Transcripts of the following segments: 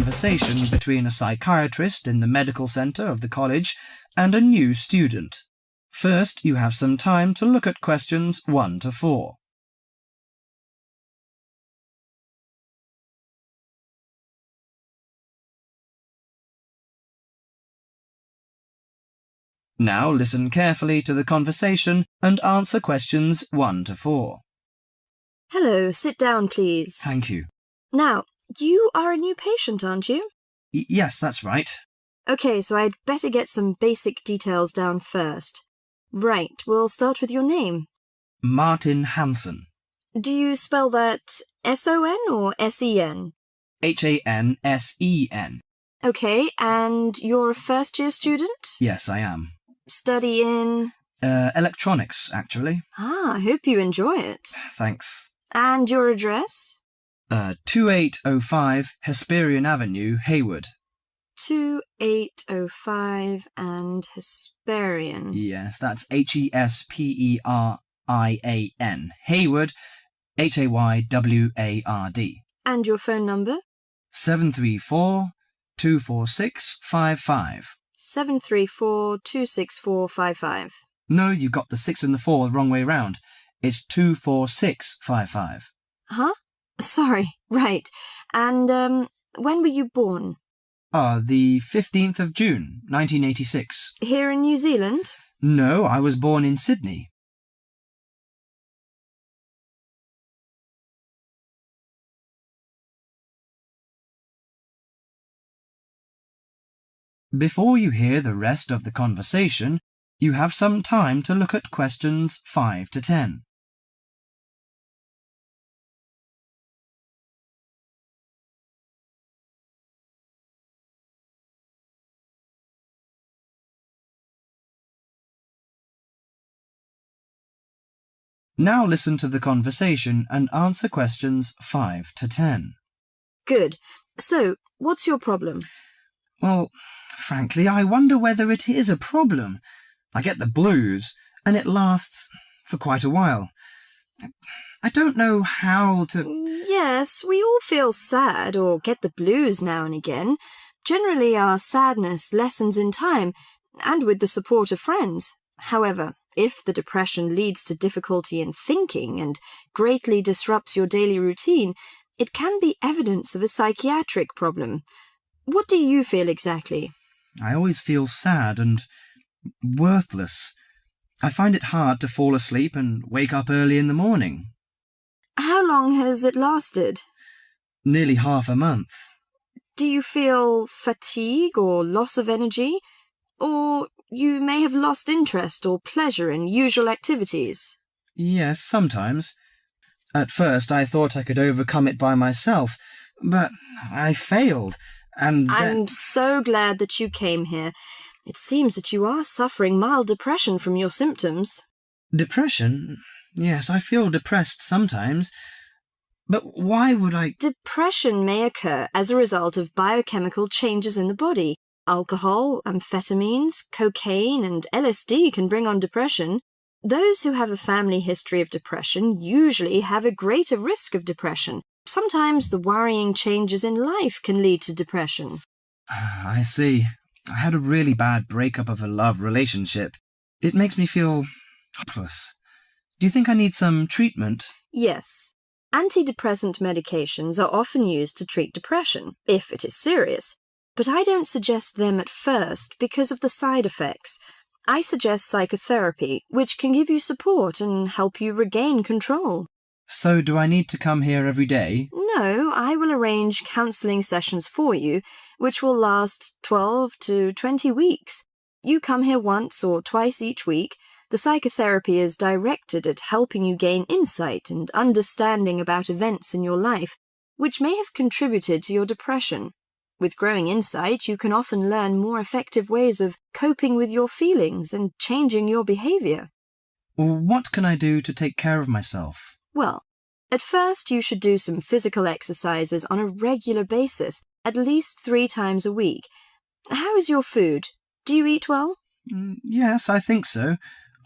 conversation between a psychiatrist in the medical centre of the college and a new student. First, you have some time to look at questions 1 to 4. Now listen carefully to the conversation and answer questions 1 to 4. Hello, sit down, please. Thank you. Now, you are a new patient, aren't you? Yes, that's right. OK, so I'd better get some basic details down first. Right, we'll start with your name. Martin Hansen. Do you spell that S-O-N or S-E-N? Hansen. OK, and you're a first-year student? Yes, I am. Study in? Electronics, actually. I hope you enjoy it. Thanks. And your address? 2805 Hesperian Avenue, Hayward. 2805 and Hesperian. Yes, that's Hesperian. Hayward, Hayward. And your phone number? 734-246-55. 734-264-55. No, you got the 6 and the 4 the wrong way round. It's 24655. Huh? Sorry, right. And, when were you born? The 15th of June, 1986. Here in New Zealand? No, I was born in Sydney. Before you hear the rest of the conversation, you have some time to look at questions 5 to 10. Now listen to the conversation and answer questions 5 to 10. Good. So, what's your problem? Well, frankly, I wonder whether it is a problem. I get the blues, and it lasts for quite a while. I don't know how to... Yes, we all feel sad or get the blues now and again. Generally, our sadness lessens in time, and with the support of friends. However, if the depression leads to difficulty in thinking and greatly disrupts your daily routine, it can be evidence of a psychiatric problem. What do you feel exactly? I always feel sad and worthless. I find it hard to fall asleep and wake up early in the morning. How long has it lasted? Nearly half a month. Do you feel fatigue or loss of energy? Or you may have lost interest or pleasure in usual activities? Yes, sometimes. At first I thought I could overcome it by myself, but I failed, and I'm so glad that you came here. It seems that you are suffering mild depression from your symptoms. Depression? Yes, I feel depressed sometimes. But why would I... Depression may occur as a result of biochemical changes in the body. Alcohol, amphetamines, cocaine, and LSD can bring on depression. Those who have a family history of depression usually have a greater risk of depression. Sometimes the worrying changes in life can lead to depression. I see. I had a really bad breakup of a love relationship. It makes me feel hopeless. Do you think I need some treatment? Yes. Antidepressant medications are often used to treat depression, if it is serious. But I don't suggest them at first because of the side effects. I suggest psychotherapy, which can give you support and help you regain control. So do I need to come here every day? No, I will arrange counselling sessions for you, which will last 12 to 20 weeks. You come here once or twice each week. The psychotherapy is directed at helping you gain insight and understanding about events in your life, which may have contributed to your depression. With growing insight, you can often learn more effective ways of coping with your feelings and changing your behaviour. What can I do to take care of myself? Well, at first you should do some physical exercises on a regular basis, at least 3 times a week. How is your food? Do you eat well? Yes, I think so.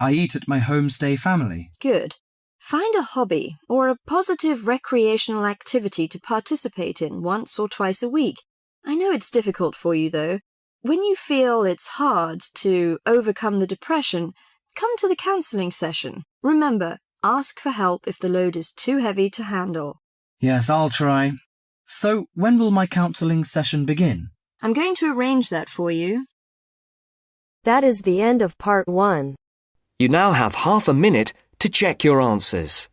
I eat at my homestay family. Good. Find a hobby or a positive recreational activity to participate in once or twice a week. I know it's difficult for you, though. When you feel it's hard to overcome the depression, come to the counselling session. Remember, ask for help if the load is too heavy to handle. Yes, I'll try. So, when will my counselling session begin? I'm going to arrange that for you. That is the end of part 1. You now have half a minute to check your answers.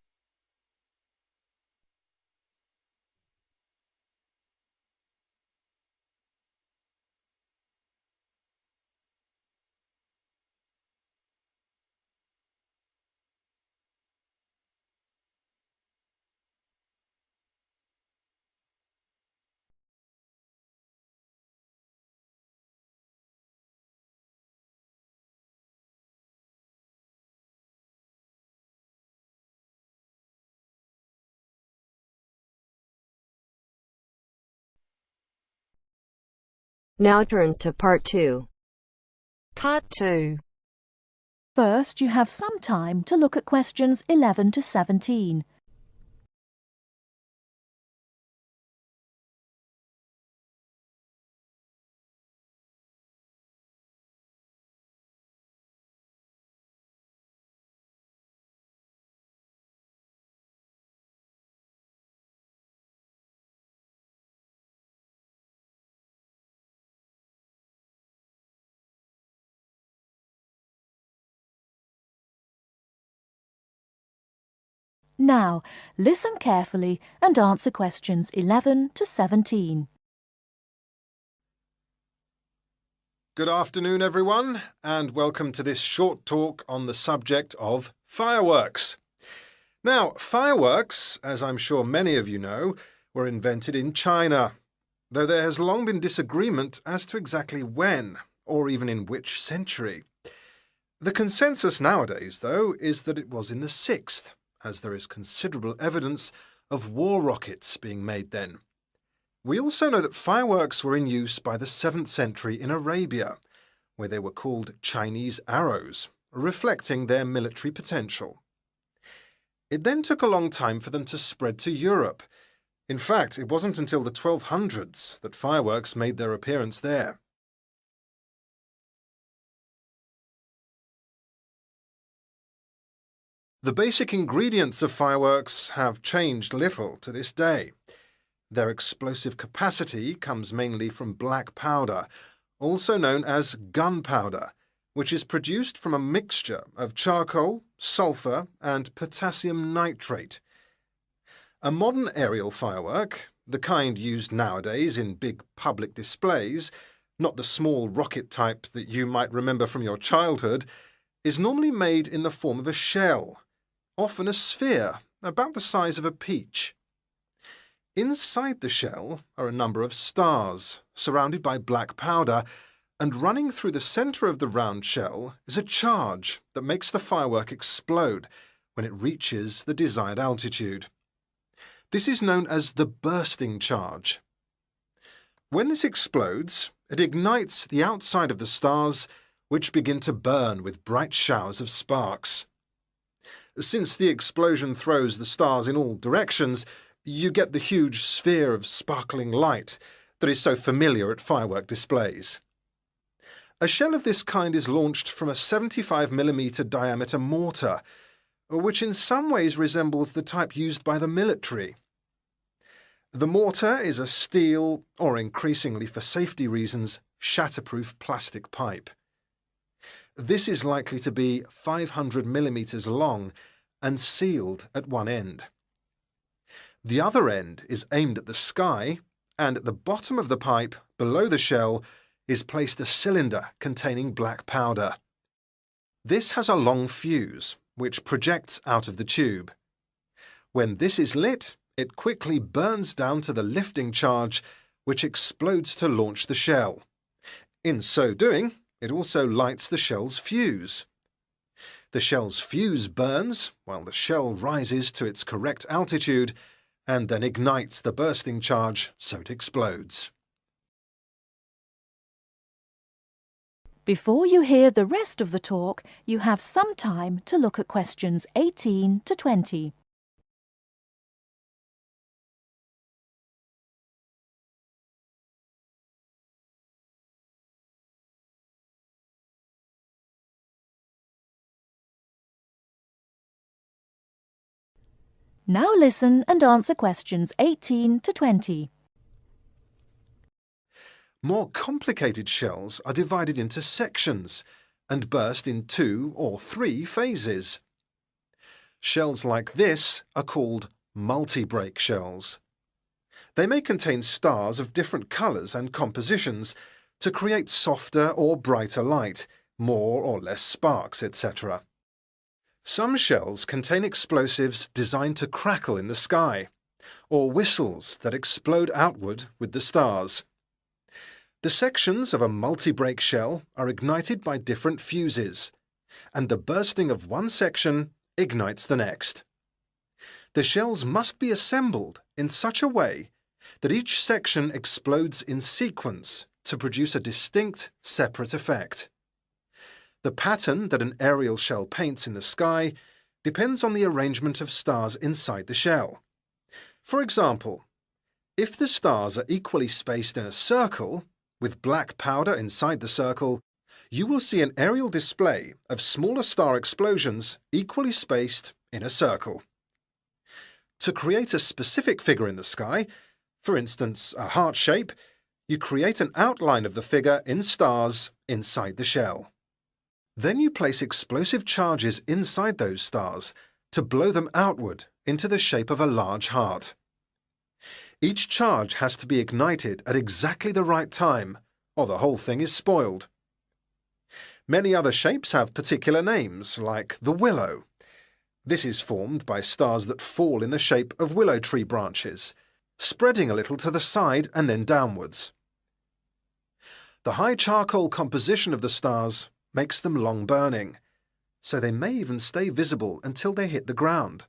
Now turns to part 2. Part 2. First, you have some time to look at questions 11 to 17. Now, listen carefully and answer questions 11 to 17. Good afternoon, everyone, and welcome to this short talk on the subject of fireworks. Now, fireworks, as I'm sure many of you know, were invented in China, though there has long been disagreement as to exactly when, or even in which century. The consensus nowadays, though, is that it was in the 6th, as there is considerable evidence of war rockets being made then. We also know that fireworks were in use by the 7th century in Arabia, where they were called Chinese arrows, reflecting their military potential. It then took a long time for them to spread to Europe. In fact, it wasn't until the 1200s that fireworks made their appearance there. The basic ingredients of fireworks have changed little to this day. Their explosive capacity comes mainly from black powder, also known as gunpowder, which is produced from a mixture of charcoal, sulfur, and potassium nitrate. A modern aerial firework, the kind used nowadays in big public displays, not the small rocket type that you might remember from your childhood, is normally made in the form of a shell, often a sphere about the size of a peach. Inside the shell are a number of stars, surrounded by black powder, and running through the centre of the round shell is a charge that makes the firework explode when it reaches the desired altitude. This is known as the bursting charge. When this explodes, it ignites the outside of the stars, which begin to burn with bright showers of sparks. Since the explosion throws the stars in all directions, you get the huge sphere of sparkling light that is so familiar at firework displays. A shell of this kind is launched from a 75mm diameter mortar, which in some ways resembles the type used by the military. The mortar is a steel, or increasingly for safety reasons, shatterproof plastic pipe. This is likely to be 500mm long and sealed at one end. The other end is aimed at the sky, and at the bottom of the pipe, below the shell, is placed a cylinder containing black powder. This has a long fuse, which projects out of the tube. When this is lit, it quickly burns down to the lifting charge, which explodes to launch the shell. In so doing, it also lights the shell's fuse. The shell's fuse burns while the shell rises to its correct altitude and then ignites the bursting charge so it explodes. Before you hear the rest of the talk, you have some time to look at questions 18 to 20. Now listen and answer questions 18 to 20. More complicated shells are divided into sections and burst in 2 or 3 phases. Shells like this are called multi-break shells. They may contain stars of different colours and compositions to create softer or brighter light, more or less sparks, etc. Some shells contain explosives designed to crackle in the sky, or whistles that explode outward with the stars. The sections of a multi-break shell are ignited by different fuses, and the bursting of one section ignites the next. The shells must be assembled in such a way that each section explodes in sequence to produce a distinct, separate effect. The pattern that an aerial shell paints in the sky depends on the arrangement of stars inside the shell. For example, if the stars are equally spaced in a circle, with black powder inside the circle, you will see an aerial display of smaller star explosions equally spaced in a circle. To create a specific figure in the sky, for instance a heart shape, you create an outline of the figure in stars inside the shell. Then you place explosive charges inside those stars to blow them outward into the shape of a large heart. Each charge has to be ignited at exactly the right time, or the whole thing is spoiled. Many other shapes have particular names, like the willow. This is formed by stars that fall in the shape of willow tree branches, spreading a little to the side and then downwards. The high charcoal composition of the stars makes them long-burning, so they may even stay visible until they hit the ground.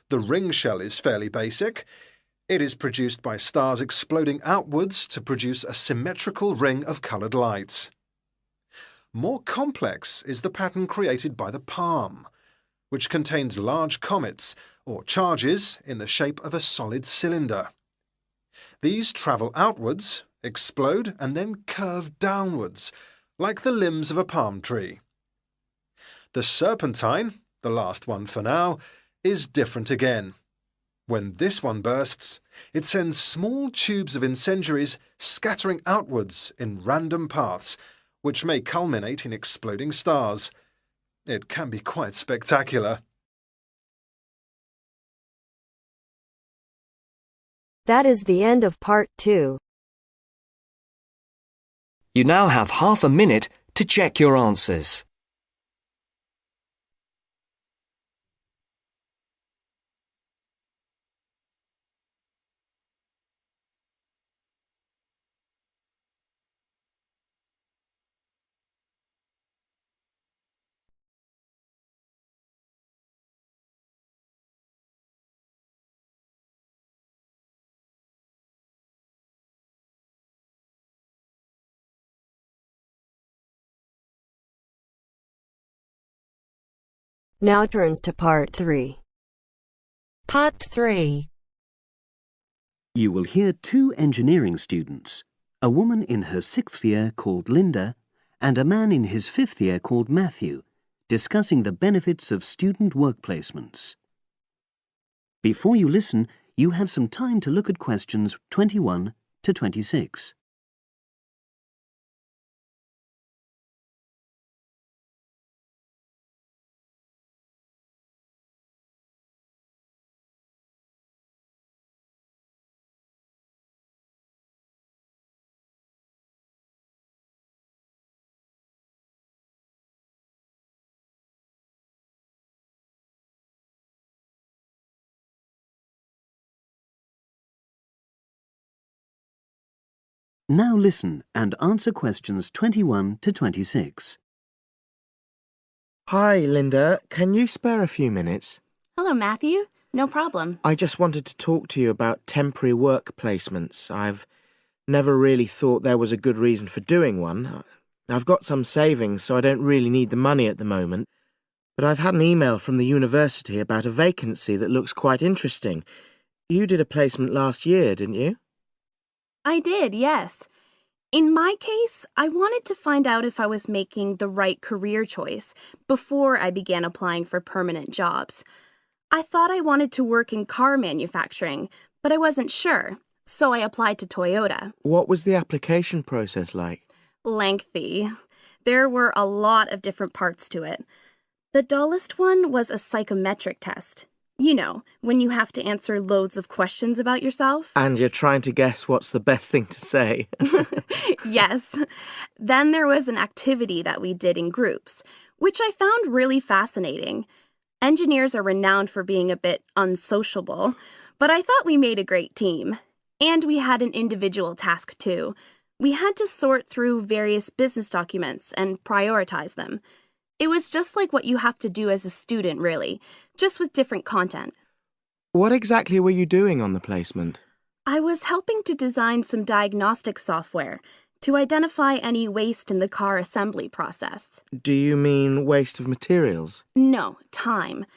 The ring shell is fairly basic. It is produced by stars exploding outwards to produce a symmetrical ring of coloured lights. More complex is the pattern created by the palm, which contains large comets or charges in the shape of a solid cylinder. These travel outwards, explode and then curve downwards, like the limbs of a palm tree. The serpentine, the last one for now, is different again. When this one bursts, it sends small tubes of incendiaries scattering outwards in random paths, which may culminate in exploding stars. It can be quite spectacular. That is the end of part 2. You now have half a minute to check your answers. Now turns to part 3. Part 3. You will hear 2 engineering students, a woman in her 6th year called Linda and a man in his 5th year called Matthew, discussing the benefits of student work placements. Before you listen, you have some time to look at questions 21 to 26. Now listen and answer questions 21 to 26. Hi, Linda. Can you spare a few minutes? Hello, Matthew. No problem. I just wanted to talk to you about temporary work placements. I've never really thought there was a good reason for doing one. I've got some savings, so I don't really need the money at the moment. But I've had an email from the university about a vacancy that looks quite interesting. You did a placement last year, didn't you? I did, yes. In my case, I wanted to find out if I was making the right career choice before I began applying for permanent jobs. I thought I wanted to work in car manufacturing, but I wasn't sure, so I applied to Toyota. What was the application process like? Lengthy. There were a lot of different parts to it. The dullest one was a psychometric test. You know, when you have to answer loads of questions about yourself. And you're trying to guess what's the best thing to say. Yes. Then there was an activity that we did in groups, which I found really fascinating. Engineers are renowned for being a bit unsociable, but I thought we made a great team. And we had an individual task too. We had to sort through various business documents and prioritize them. It was just like what you have to do as a student, really, just with different content. What exactly were you doing on the placement? I was helping to design some diagnostic software to identify any waste in the car assembly process. Do you mean waste of materials? No, time.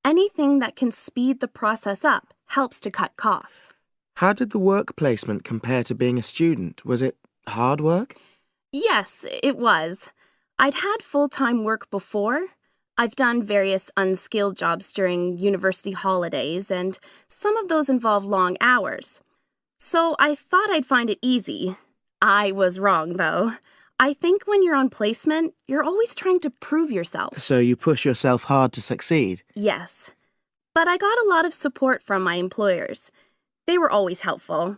Anything that can speed the process up helps to cut costs. How did the work placement compare to being a student? Was it hard work? Yes, it was. I'd had full-time work before. I've done various unskilled jobs during university holidays, and some of those involve long hours. So I thought I'd find it easy. I was wrong, though. I think when you're on placement, you're always trying to prove yourself. So you push yourself hard to succeed? Yes. But I got a lot of support from my employers. They were always helpful.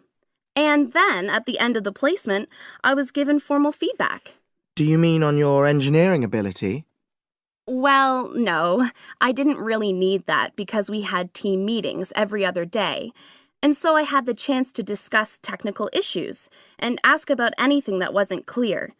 And then, at the end of the placement, I was given formal feedback. Do you mean on your engineering ability? Well, no. I didn't really need that because we had team meetings every other day. And so I had the chance to discuss technical issues and ask about anything that wasn't clear.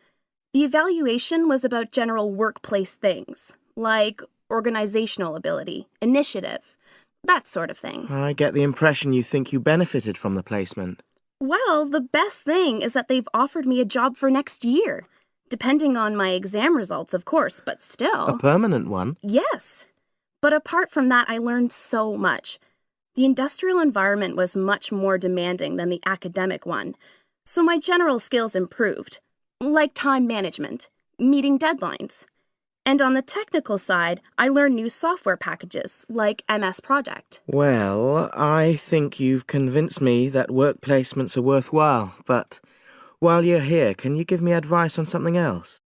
The evaluation was about general workplace things, like organizational ability, initiative, that sort of thing. I get the impression you think you benefited from the placement. Well, the best thing is that they've offered me a job for next year. Depending on my exam results, of course, but still. A permanent one? Yes. But apart from that, I learned so much. The industrial environment was much more demanding than the academic one, so my general skills improved, like time management, meeting deadlines. And on the technical side, I learned new software packages, like MS Project. Well, I think you've convinced me that work placements are worthwhile, but while you're here, can you give me advice on something else?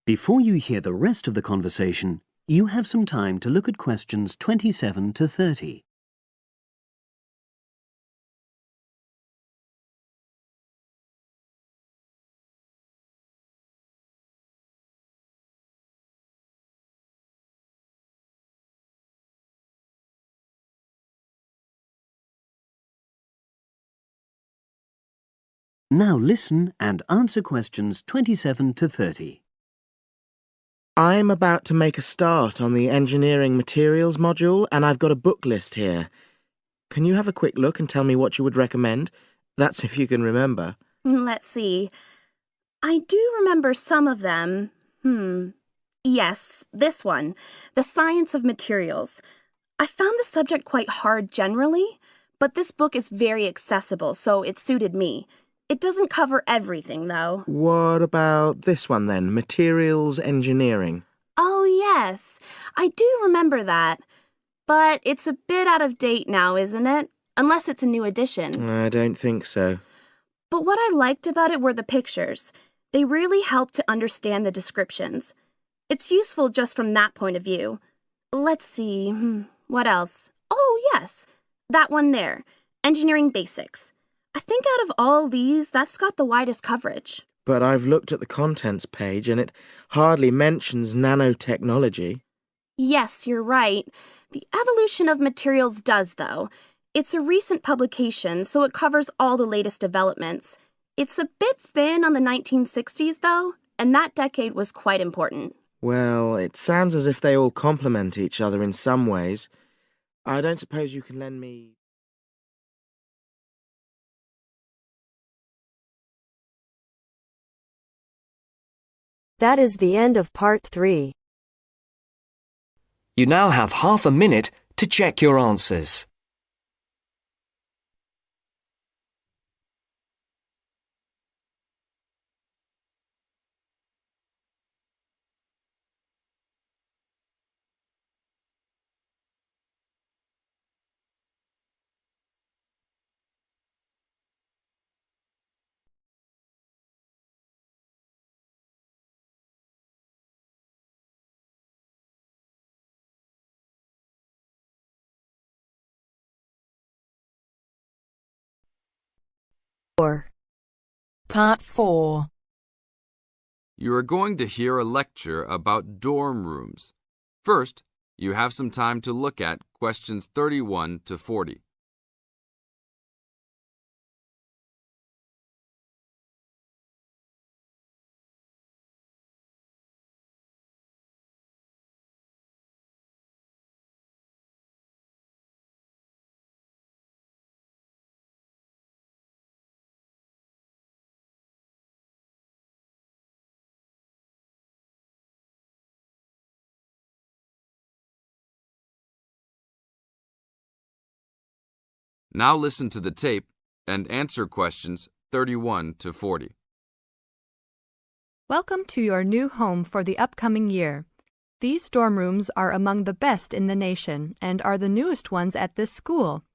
Before you hear the rest of the conversation, you have some time to look at questions 27 to 30. Now listen and answer questions 27 to 30. I'm about to make a start on the engineering materials module, and I've got a book list here. Can you have a quick look and tell me what you would recommend? That's if you can remember. Let's see. I do remember some of them. Yes, this one, The Science of Materials. I found the subject quite hard generally, but this book is very accessible, so it suited me. It doesn't cover everything, though. What about this one then, Materials Engineering? Oh, yes. I do remember that. But it's a bit out of date now, isn't it? Unless it's a new edition. I don't think so. But what I liked about it were the pictures. They really helped to understand the descriptions. It's useful just from that point of view. Let's see, what else? Oh, yes, that one there, Engineering Basics. I think out of all these, that's got the widest coverage. But I've looked at the contents page and it hardly mentions nanotechnology. Yes, you're right. The evolution of materials does, though. It's a recent publication, so it covers all the latest developments. It's a bit thin on the 1960s, though, and that decade was quite important. Well, it sounds as if they all complement each other in some ways. I don't suppose you can lend me... That is the end of part 3. You now have half a minute to check your answers. Part 4. You are going to hear a lecture about dorm rooms. First, you have some time to look at questions 31 to 40. Now listen to the tape and answer questions 31 to 40. Welcome to your new home for the upcoming year. These dorm rooms are among the best in the nation and are the newest ones at this school.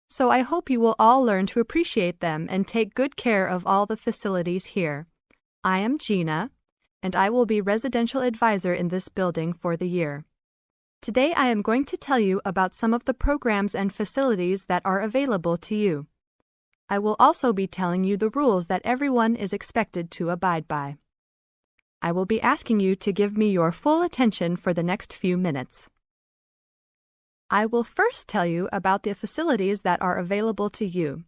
So I hope you will all learn to appreciate them and take good care of all the facilities here. I am Gina, and I will be residential advisor in this building for the year. Today I am going to tell you about some of the programs and facilities that are available to you. I will also be telling you the rules that everyone is expected to abide by. I will be asking you to give me your full attention for the next few minutes. I will first tell you about the facilities that are available to you.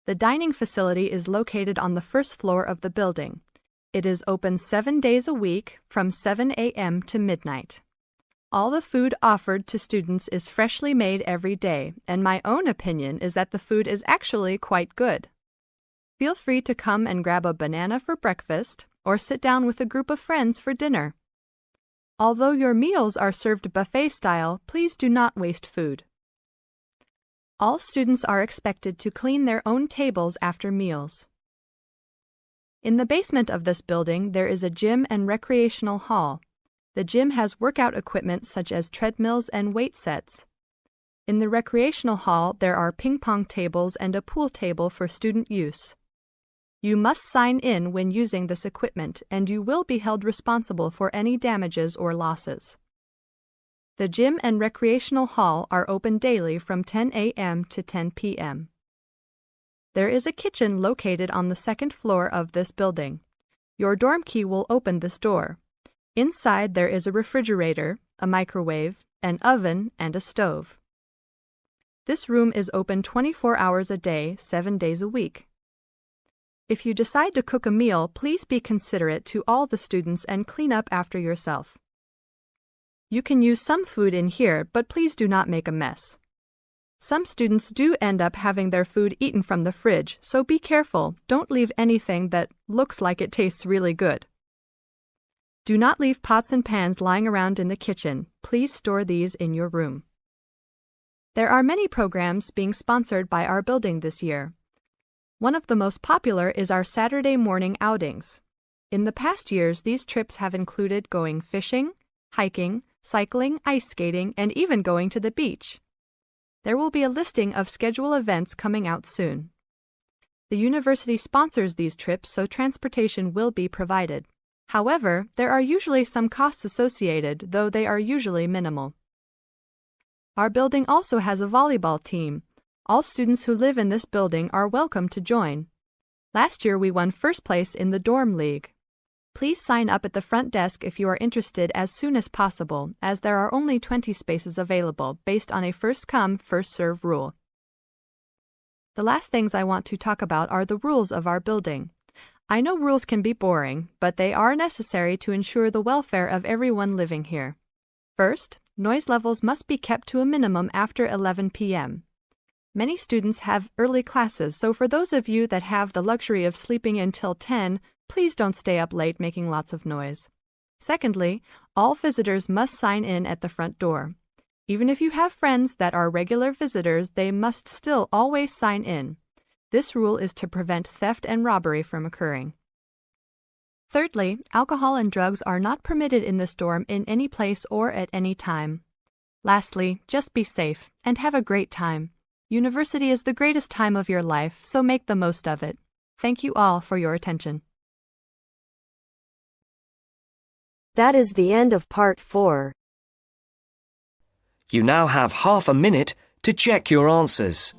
The dining facility is located on the first floor of the building. It is open 7 days a week from 7 a.m. to midnight. All the food offered to students is freshly made every day, and my own opinion is that the food is actually quite good. Feel free to come and grab a banana for breakfast or sit down with a group of friends for dinner. Although your meals are served buffet style, please do not waste food. All students are expected to clean their own tables after meals. In the basement of this building, there is a gym and recreational hall. The gym has workout equipment such as treadmills and weight sets. In the recreational hall, there are ping pong tables and a pool table for student use. You must sign in when using this equipment, and you will be held responsible for any damages or losses. The gym and recreational hall are open daily from 10 a.m. to 10 p.m. There is a kitchen located on the second floor of this building. Your dorm key will open this door. Inside there is a refrigerator, a microwave, an oven, and a stove. This room is open 24 hours a day, 7 days a week. If you decide to cook a meal, please be considerate to all the students and clean up after yourself. You can use some food in here, but please do not make a mess. Some students do end up having their food eaten from the fridge, so be careful. Don't leave anything that looks like it tastes really good. Do not leave pots and pans lying around in the kitchen. Please store these in your room. There are many programs being sponsored by our building this year. One of the most popular is our Saturday morning outings. In the past years, these trips have included going fishing, hiking, cycling, ice skating, and even going to the beach. There will be a listing of scheduled events coming out soon. The university sponsors these trips, so transportation will be provided. However, there are usually some costs associated, though they are usually minimal. Our building also has a volleyball team. All students who live in this building are welcome to join. Last year we won first place in the dorm league. Please sign up at the front desk if you are interested as soon as possible, as there are only 20 spaces available based on a first-come, first-served rule. The last things I want to talk about are the rules of our building. I know rules can be boring, but they are necessary to ensure the welfare of everyone living here. First, noise levels must be kept to a minimum after 11 p.m. Many students have early classes, so for those of you that have the luxury of sleeping until 10, please don't stay up late making lots of noise. Secondly, all visitors must sign in at the front door. Even if you have friends that are regular visitors, they must still always sign in. This rule is to prevent theft and robbery from occurring. Thirdly, alcohol and drugs are not permitted in this dorm in any place or at any time. Lastly, just be safe and have a great time. University is the greatest time of your life, so make the most of it. Thank you all for your attention. That is the end of part 4. You now have half a minute to check your answers.